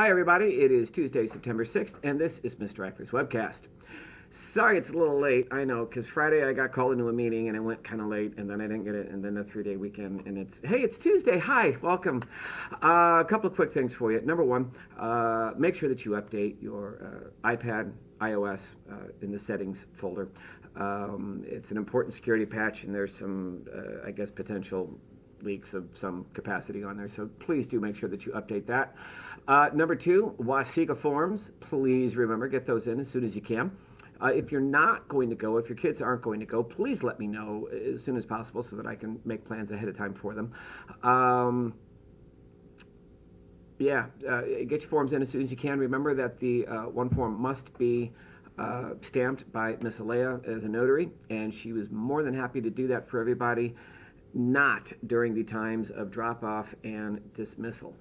Hi, everybody. It is Tuesday, September 6th, and this is Mr. Eckler's webcast. Sorry it's a little late, I know, because Friday I got called into a meeting and it went kind of late, and then I didn't get it, and then a 3-day weekend, and it's Tuesday. Hi, welcome. A couple of quick things for you. Number one, make sure that you update your iPad, iOS in the settings folder. It's an important security patch, and there's some, I guess, potential leaks of some capacity on there, so please do make sure that you update that. Number two, WASIGA forms, please remember, get those in as soon as you can. If you're not going to go, if your kids aren't going to go, please let me know as soon as possible so that I can make plans ahead of time for them. Get your forms in as soon as you can. Remember that the one form must be stamped by Miss Alea as a notary, and she was more than happy to do that for everybody, not during the times of drop-off and dismissal.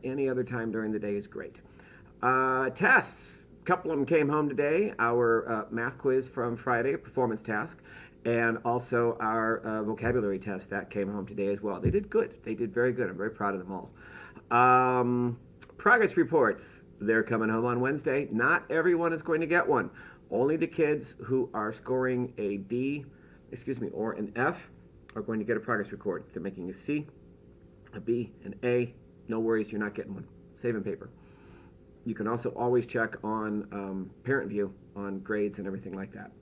Any other time during the day is great. Tests. A couple of them came home today. Our math quiz from Friday, a performance task, and also our vocabulary test that came home today as well. They did good. They did very good. I'm very proud of them all. Progress reports. They're coming home on Wednesday. Not everyone is going to get one. Only the kids who are scoring a D, or an F are going to get a progress report. If they're making a C, a B, an A, no worries, you're not getting one. Saving paper. You can also always check on Parent View on grades and everything like that.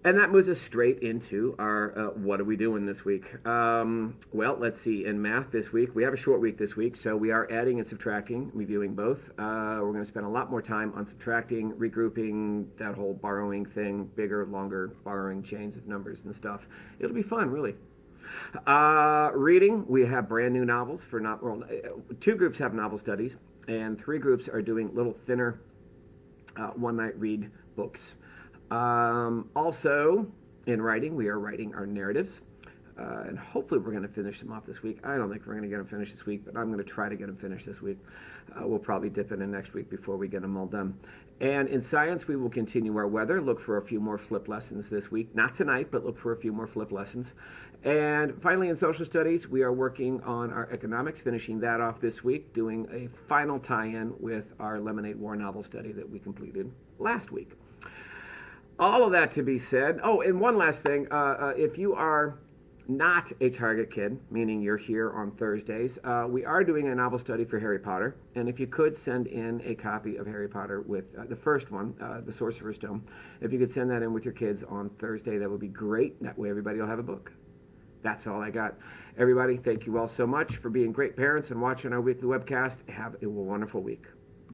And that moves us straight into our what are we doing this week? Well, let's see. In math this week, we have a short week this week, so we are adding and subtracting, reviewing both. We're going to spend a lot more time on subtracting, regrouping, that whole borrowing thing, bigger, longer borrowing chains of numbers and stuff. It'll be fun, really. Reading, we have brand new novels for two groups have novel studies, and 3 groups are doing little thinner one-night read books. Also, in writing, we are writing our narratives, and hopefully we're going to finish them off this week. I don't think we're going to get them finished this week, but I'm going to try to get them finished this week. We'll probably dip in next week before we get them all done. And in science, we will continue our weather, look for a few more flip lessons this week. Not tonight, but look for a few more flip lessons. And finally, in social studies, we are working on our economics, finishing that off this week, doing a final tie-in with our Lemonade War novel study that we completed last week. All of that to be said. Oh, and one last thing. If you are not a Target kid, meaning you're here on Thursdays, we are doing a novel study for Harry Potter. And if you could send in a copy of Harry Potter with the first one, The Sorcerer's Stone, if you could send that in with your kids on Thursday, that would be great. That way everybody will have a book. That's all I got. Everybody, thank you all so much for being great parents and watching our weekly webcast. Have a wonderful week.